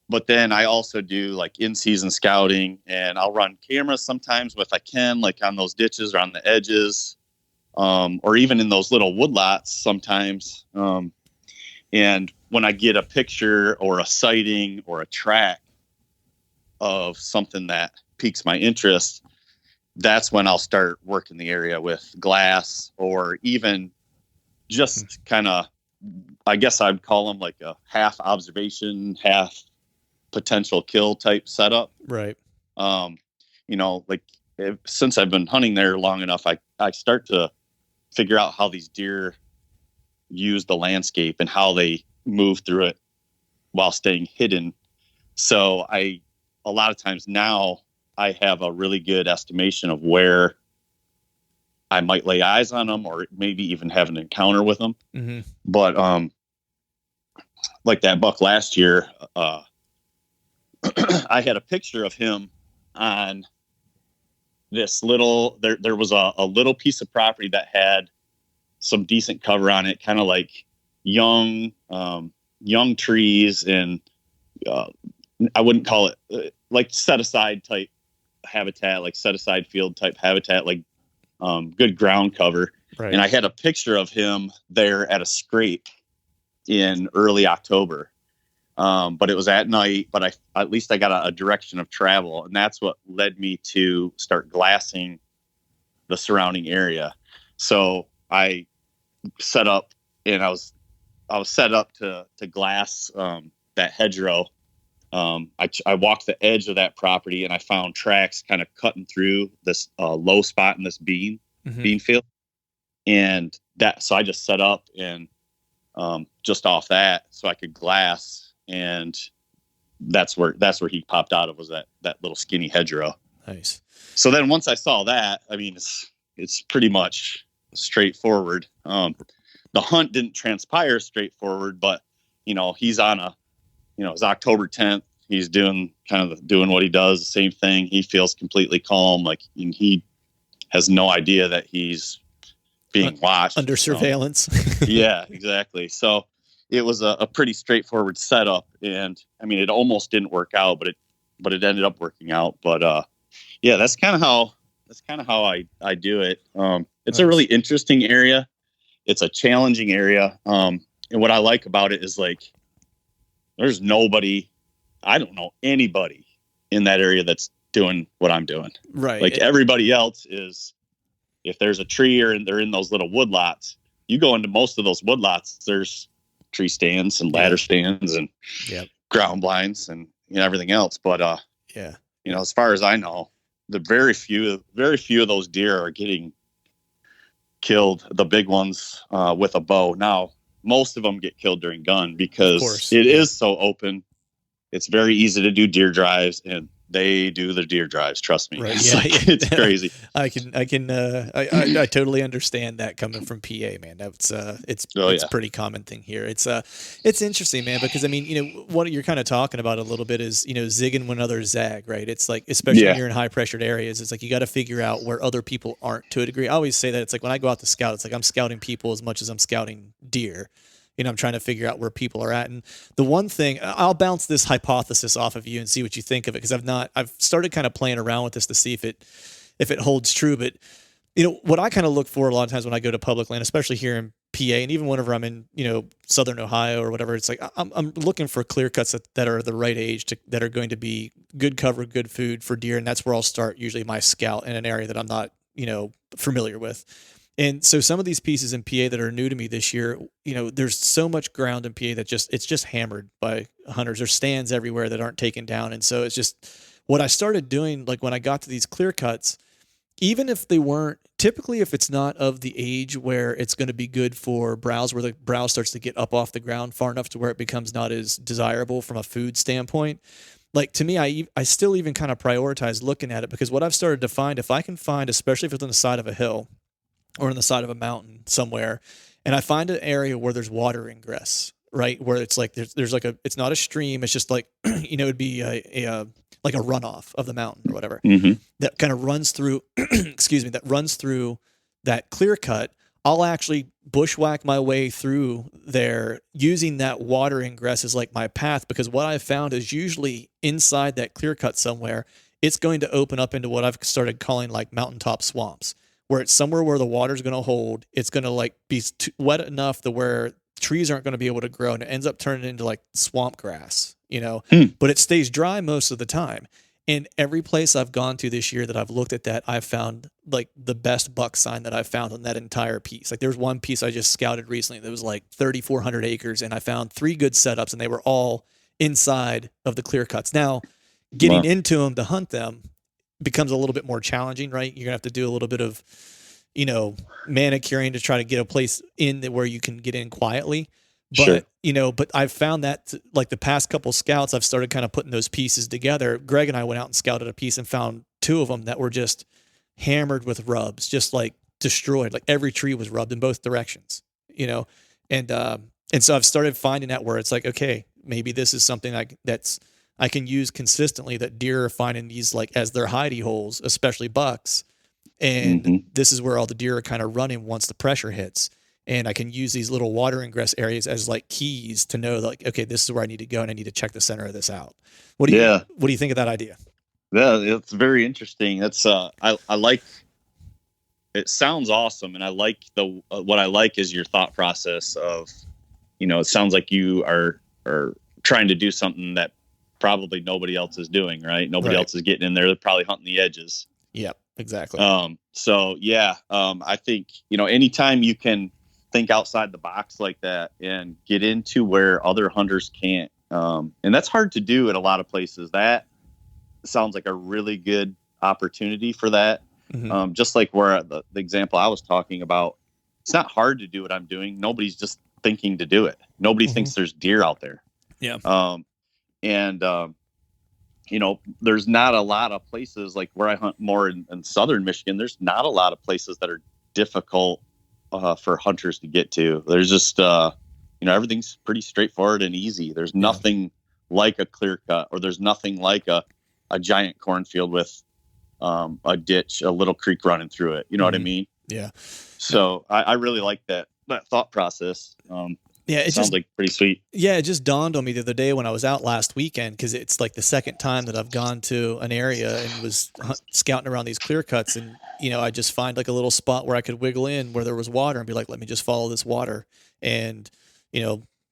but then I also do like in-season scouting, and I'll run cameras sometimes if I can, like on those ditches or on the edges, or even in those little woodlots sometimes. And when I get a picture or a sighting or a track of something that piques my interest, that's when I'll start working the area with glass, or even just kind of, I guess I'd call them like a half observation, half potential kill type setup. Right. Since I've been hunting there long enough, I start to figure out how these deer use the landscape and how they move through it while staying hidden. So a lot of times now I have a really good estimation of where I might lay eyes on them, or maybe even have an encounter with them. Mm-hmm. But like that buck last year, I had a picture of him on this little, there was a little piece of property that had some decent cover on it, kind of like young trees, and I wouldn't call it like set aside type habitat, like set aside field type habitat, like good ground cover. Right. And I had a picture of him there at a scrape in early October. But it was at night, but at least I got a direction of travel, and that's what led me to start glassing the surrounding area. So I set up, and I was set up to glass that hedgerow. I walked the edge of that property, and I found tracks kind of cutting through this low spot in this bean field, and so I just set up and just off that so I could glass. And that's where he popped out of, was that little skinny hedgerow. Nice. So then once I saw that, I mean, it's pretty much straightforward. The hunt didn't transpire straightforward, but he's on it's October 10th. He's doing what he does, the same thing. He feels completely calm. Like he has no idea that he's being watched. Under surveillance. Yeah, exactly. So it was a pretty straightforward setup, and I mean, it almost didn't work out, but it ended up working out. But yeah, that's kind of how I do it. It's a really interesting area. It's a challenging area, and what I like about it is like there's nobody. I don't know anybody in that area that's doing what I'm doing. Right. Like everybody else is, if there's a tree or they're in those little woodlots, you go into most of those woodlots, there's tree stands and ladder stands and ground blinds and everything else. But as far as I know, the very few of those deer are getting killed. The big ones with a bow. Now, most of them get killed during gun because it is so open. It's very easy to do deer drives, and they do the deer drives. Trust me. Right. It's crazy. I totally understand that coming from PA, man. That's it's a pretty common thing here. It's interesting, man, because I mean, what you're kind of talking about a little bit is, zigging when others zag, right? It's like, especially when you're in high pressured areas, it's like you got to figure out where other people aren't to a degree. I always say that it's like when I go out to scout, it's like I'm scouting people as much as I'm scouting deer. I'm trying to figure out where people are at. And the one thing, I'll bounce this hypothesis off of you and see what you think of it, because I've started kind of playing around with this to see if it holds true. But what I kind of look for a lot of times when I go to public land, especially here in PA, and even whenever I'm in Southern Ohio or whatever, it's like I'm looking for clear cuts that are the right age that are going to be good cover, good food for deer, and that's where I'll start usually my scout in an area that I'm not familiar with. And so some of these pieces in PA that are new to me this year, there's so much ground in PA that it's just hammered by hunters. There's stands everywhere that aren't taken down. And so it's just what I started doing, like when I got to these clear cuts, even if they weren't, typically if it's not of the age where it's going to be good for browse, where the browse starts to get up off the ground far enough to where it becomes not as desirable from a food standpoint, like to me, I still even kind of prioritize looking at it, because what I've started to find, if I can find, especially if it's on the side of a hill or on the side of a mountain somewhere, and I find an area where there's water ingress, right? Where it's like, there's like it's not a stream. It's just like, it'd be like a runoff of the mountain or whatever that kind of runs through, that runs through that clear cut. I'll actually bushwhack my way through there using that water ingress as like my path, because what I've found is usually inside that clear cut somewhere, it's going to open up into what I've started calling like mountaintop swamps, where it's somewhere where the water's going to hold. It's going to like be wet enough to where trees aren't going to be able to grow, and it ends up turning into like swamp grass, but it stays dry most of the time. And every place I've gone to this year that I've looked at that, I've found like the best buck sign that I've found on that entire piece. Like there's one piece I just scouted recently that was like 3,400 acres, and I found 3 good setups, and they were all inside of the clear cuts. Now, getting into them to hunt them becomes a little bit more challenging, right? You're gonna have to do a little bit of, manicuring to try to get a place in where you can get in quietly. But, but I've found that like the past couple scouts, I've started kind of putting those pieces together. Greg and I went out and scouted a piece and found 2 of them that were just hammered with rubs, just like destroyed. Like every tree was rubbed in both directions, and so I've started finding that where it's like, okay, maybe this is something I can use consistently, that deer are finding these like as their hidey holes, especially bucks. And this is where all the deer are kind of running once the pressure hits. And I can use these little water ingress areas as like keys to know, like, okay, this is where I need to go, and I need to check the center of this out. What do you think of that idea? Yeah, it's very interesting. That's I like. It sounds awesome, and I like what I like is your thought process of, it sounds like you are trying to do something that probably nobody else is doing, right? Nobody else is getting in there. They're probably hunting the edges. Yep, exactly. So yeah, I think, anytime you can think outside the box like that and get into where other hunters can't, and that's hard to do at a lot of places. That sounds like a really good opportunity for that. Just like where the example I was talking about, it's not hard to do what I'm doing. Nobody's just thinking to do it. Nobody thinks there's deer out there. Yeah. There's not a lot of places like where I hunt more in southern Michigan. There's not a lot of places that are difficult for hunters to get to. There's just, everything's pretty straightforward and easy. There's nothing like a clear cut, or there's nothing like a giant cornfield with a ditch, a little creek running through it. You know what I mean? Yeah. So I really like that thought process. It sounds like pretty sweet. Yeah, it just dawned on me the other day when I was out last weekend, because it's like the second time that I've gone to an area and was scouting around these clear cuts, and I just find like a little spot where I could wiggle in where there was water and be like, let me just follow this water. And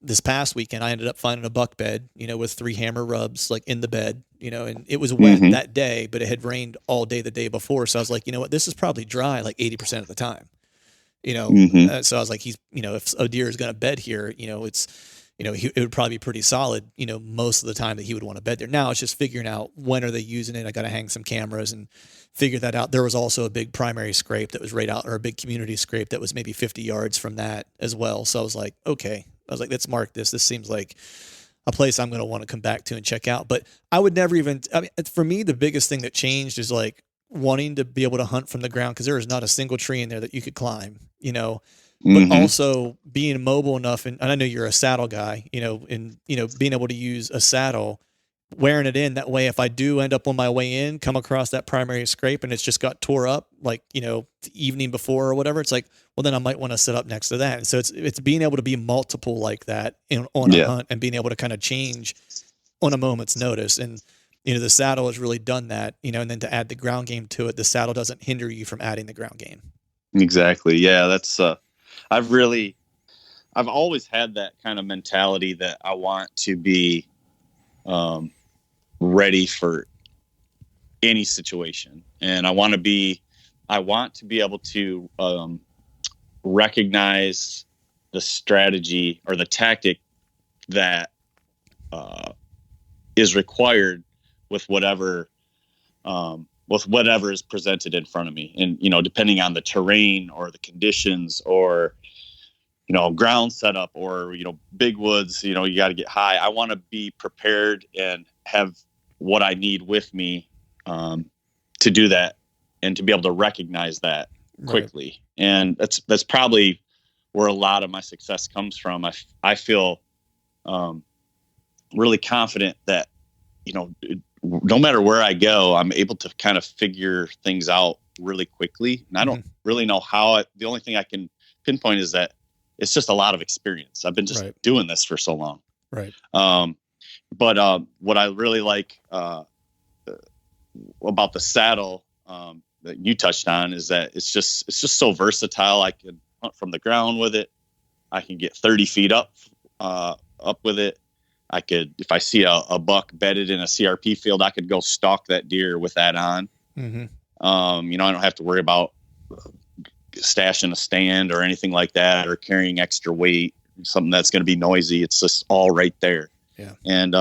this past weekend I ended up finding a buck bed, with 3 hammer rubs like in the bed, and it was wet that day, but it had rained all day the day before. So I was like, you know what, this is probably dry like 80% of the time. So I was like, if a deer is going to bed here, it would probably be pretty solid, most of the time that he would want to bed there. Now it's just figuring out when are they using it. I got to hang some cameras and figure that out. There was also a big primary scrape that was right out, or a big community scrape that was maybe 50 yards from that as well. So I was like, okay, let's mark this. This seems like a place I'm going to want to come back to and check out. But I would never even, for me, the biggest thing that changed is like wanting to be able to hunt from the ground, because there is not a single tree in there that you could climb, but also being mobile enough. And I know you're a saddle guy, and, being able to use a saddle, wearing it in that way. If I do end up on my way in, come across that primary scrape and it's just got tore up, like, the evening before or whatever, it's like, well, then I might want to sit up next to that. And so it's being able to be multiple like that on a hunt, and being able to kind of change on a moment's notice. And, the saddle has really done that, and then to add the ground game to it, the saddle doesn't hinder you from adding the ground game. Exactly. Yeah. That's, I've always had that kind of mentality that I want to be, ready for any situation. And I want to be, I want to be able to recognize the strategy or the tactic that is required with whatever is presented in front of me. And, depending on the terrain or the conditions or, ground setup or, big woods, you got to get high. I want to be prepared and have what I need with me to do that and to be able to recognize that quickly. Right. And that's probably where a lot of my success comes from. I feel really confident that, no matter where I go, I'm able to kind of figure things out really quickly. And I don't really know how. The only thing I can pinpoint is that it's just a lot of experience. I've been just doing this for so long. Right. But what I really like about the saddle that you touched on is that it's just so versatile. I can hunt from the ground with it. I can get 30 feet up with it. I could, if I see a buck bedded in a CRP field, I could go stalk that deer with that on. Mm-hmm. I don't have to worry about stashing a stand or anything like that, or carrying extra weight, something that's going to be noisy. It's just all right there. Yeah. And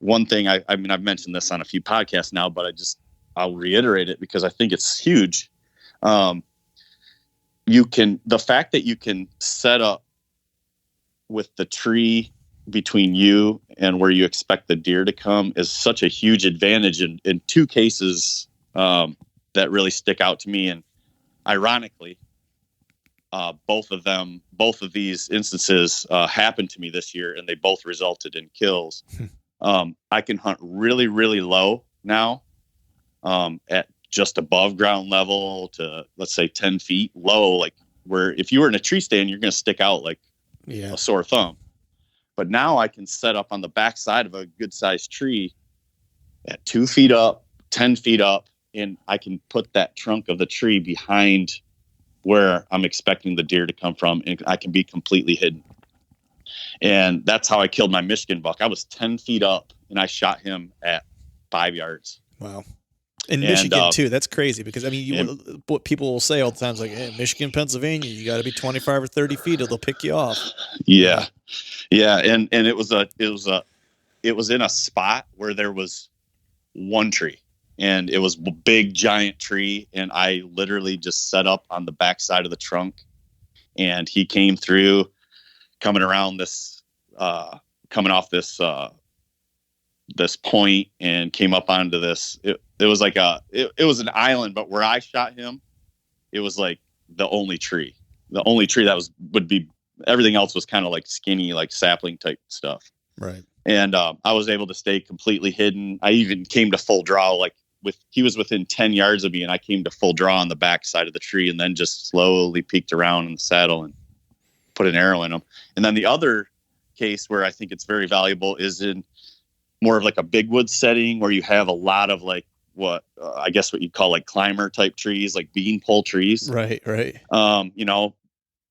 one thing, I mean, I've mentioned this on a few podcasts now, but I'll reiterate it because I think it's huge. The fact that you can set up with the tree between you and where you expect the deer to come is such a huge advantage in two cases that really stick out to me. And ironically, both of these instances happened to me this year, and they both resulted in kills. I can hunt really, really low now at just above ground level to, let's say, 10 feet low, like where if you were in a tree stand, you're going to stick out like a sore thumb. But now I can set up on the backside of a good sized tree at 2 feet up, 10 feet up, and I can put that trunk of the tree behind where I'm expecting the deer to come from, and I can be completely hidden. And that's how I killed my Michigan buck. I was 10 feet up and I shot him at 5 yards. Wow. In Michigan too. That's crazy because, I mean, what people will say all the time is like, hey, Michigan, Pennsylvania, you got to be 25 or 30 feet or they'll pick you off. Yeah. Yeah. And it was in a spot where there was one tree, and it was a big giant tree. And I literally just set up on the backside of the trunk, and he came through coming around this, coming off this point and came up onto this. It was like it was an island, but where I shot him, it was like the only tree that would be, everything else was kind of like skinny, like sapling type stuff. Right. And I was able to stay completely hidden. I even came to full draw, like he was within 10 yards of me, and I came to full draw on the back side of the tree, and then just slowly peeked around in the saddle and put an arrow in him. And then the other case where I think it's very valuable is in more of like a big wood setting where you have a lot of like I guess what you'd call like climber type trees, like beanpole trees. Right.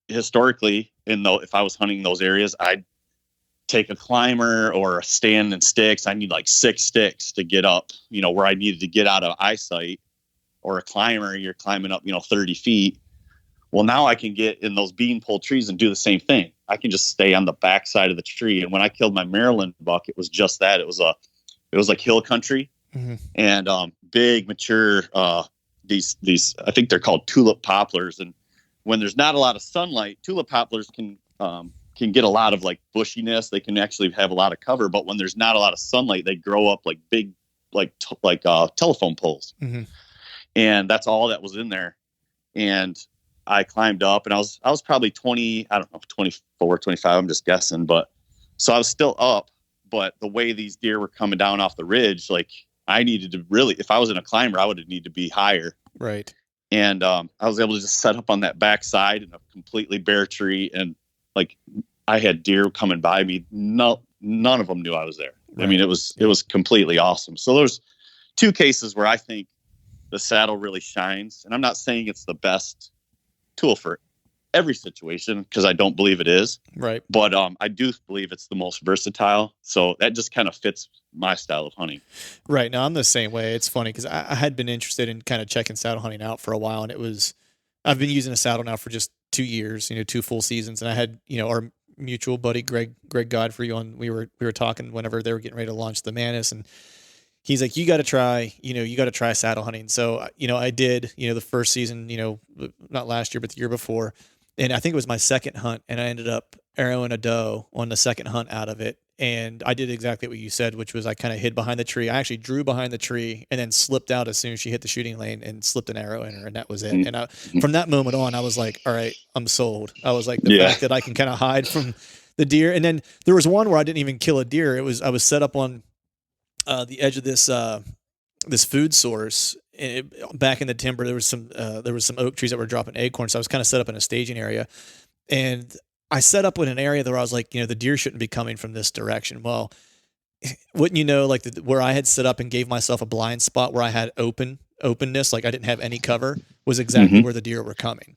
Historically, if I was hunting those areas, I'd take a climber or a stand and sticks. I need like 6 sticks to get up, where I needed to get out of eyesight. Or a climber, you're climbing up, 30 feet. Well, now I can get in those beanpole trees and do the same thing. I can just stay on the backside of the tree. And when I killed my Maryland buck, it was just that. It was like hill country. Mm-hmm. And big, mature, these I think they're called tulip poplars. And when there's not a lot of sunlight, tulip poplars can get a lot of like bushiness. They can actually have a lot of cover. But when there's not a lot of sunlight, they grow up like big, like telephone poles. Mm-hmm. And that's all that was in there. And I climbed up, and I was probably 20, I don't know, 24, 25, I'm just guessing. But so I was still up, but the way these deer were coming down off the ridge, like I needed to really, if I was in a climber, I would have needed to be higher. Right. And I was able to just set up on that backside in a completely bare tree. And like I had deer coming by me. None of them knew I was there. Right. I mean, it was completely awesome. So there's 2 cases where I think the saddle really shines. And I'm not saying it's the best tool for every situation, because I don't believe it is. Right. But I do believe it's the most versatile. So that just kind of fits my style of hunting. Right. Now I'm the same way. It's funny because I had been interested in kind of checking saddle hunting out for a while, and I've been using a saddle now for just 2 years, 2 full seasons. And I had, our mutual buddy, Greg Godfrey we were talking whenever they were getting ready to launch the Manus, and he's like, you got to try saddle hunting. So, I did, the first season, not last year, but the year before. And I think it was my second hunt, and I ended up arrowing a doe on the second hunt out of it. And I did exactly what you said, which was I kind of hid behind the tree. I actually drew behind the tree and then slipped out as soon as she hit the shooting lane and slipped an arrow in her. And that was it. And from that moment on, I was like, all right, I'm sold. I was like, the fact that I can kind of hide from the deer. And then there was one where I didn't even kill a deer. I was set up on the edge of this food source. Back in the timber, there was some oak trees that were dropping acorns. So I was kind of set up in a staging area, and I set up in an area where I was like, the deer shouldn't be coming from this direction. Well, wouldn't you know, like where I had set up and gave myself a blind spot where I had openness, like I didn't have any cover, was exactly where the deer were coming.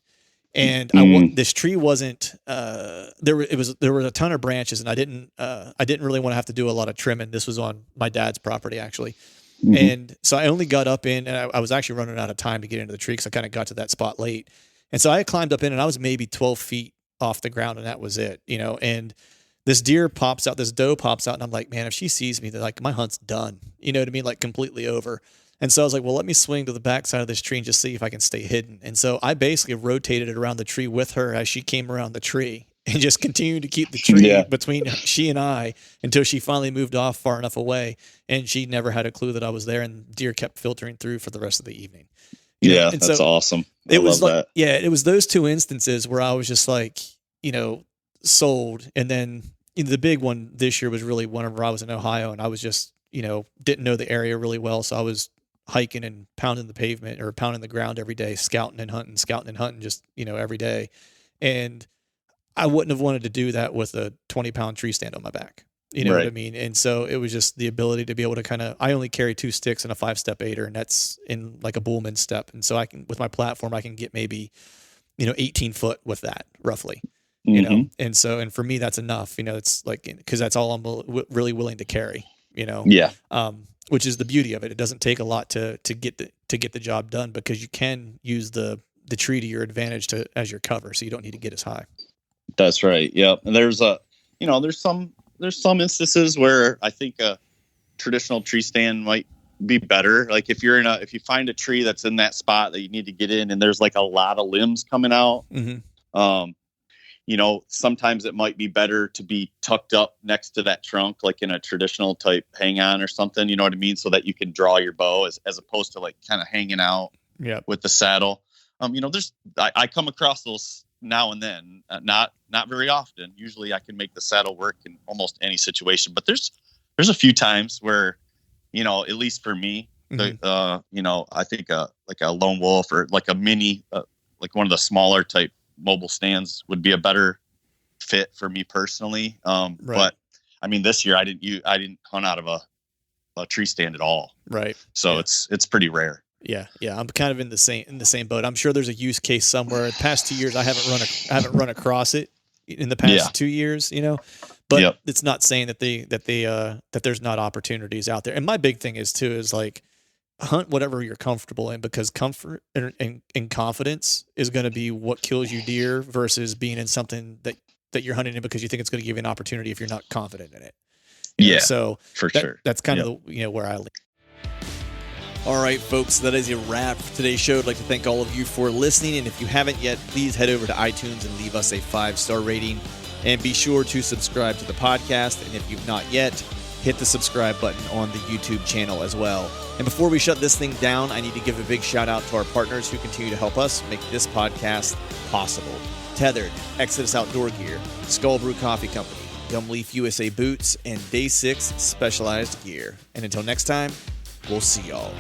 And this tree wasn't there were a ton of branches, and I didn't really want to have to do a lot of trimming. This was on my dad's property, actually. And so I only got up in, and I was actually running out of time to get into the tree because I kind of got to that spot late. And so I climbed up in, and I was maybe 12 feet off the ground, and that was it, and this doe pops out, and I'm like, man, if she sees me, they're like, my hunt's done. You know what I mean? Like completely over. And so I was like, well, let me swing to the backside of this tree and just see if I can stay hidden. And so I basically rotated it around the tree with her as she came around the tree, and just continued to keep the tree between she and I until she finally moved off far enough away. And she never had a clue that I was there, and deer kept filtering through for the rest of the evening. And that's awesome. It was like, it was those two instances where I was just like, sold. And then the big one this year was really whenever I was in Ohio, and I was just, didn't know the area really well. So I was hiking and pounding the pavement or pounding the ground every day, scouting and hunting, just, every day. And I wouldn't have wanted to do that with a 20-pound tree stand on my back. You know what I mean? And so it was just the ability to be able to I only carry 2 sticks and a 5-step aider, and that's in like a Bullman step. And so with my platform, I can get maybe, 18 foot with that roughly, And so, and for me, that's enough, it's like, cause that's all I'm really willing to carry, which is the beauty of it. It doesn't take a lot to get the job done, because you can use the tree to your advantage as your cover. So you don't need to get as high. That's right. Yep. And there's some instances where I think a traditional tree stand might be better. Like if you find a tree that's in that spot that you need to get in, and there's like a lot of limbs coming out, sometimes it might be better to be tucked up next to that trunk, like in a traditional type hang on or something, you know what I mean? So that you can draw your bow as opposed to like kind of hanging out with the saddle. I come across those now and then, not very often. Usually I can make the saddle work in almost any situation, but there's a few times where, at least for me, I think like a lone wolf or like a mini, like one of the smaller type mobile stands would be a better fit for me personally. But I mean, this year I didn't hunt out of a tree stand at all. Right. So it's pretty rare. Yeah. I'm kind of in the same boat. I'm sure there's a use case somewhere. The past 2 years, I haven't run across it in the past 2 years, but it's not saying that there's not opportunities out there. And my big thing is like, hunt whatever you're comfortable in, because comfort and confidence is going to be what kills you deer versus being in something that you're hunting in because you think it's going to give you an opportunity if you're not confident in it. So for sure. That's kind of where I lean. All right, folks, that is a wrap for today's show. I'd like to thank all of you for listening. And if you haven't yet, please head over to iTunes and leave us a 5-star rating. And be sure to subscribe to the podcast. And if you've not yet, hit the subscribe button on the YouTube channel as well. And before we shut this thing down, I need to give a big shout out to our partners who continue to help us make this podcast possible. Tethered, Exodus Outdoor Gear, Skull Brew Coffee Company, Gumleaf USA Boots, and Day 6 Specialized Gear. And until next time, we'll see y'all.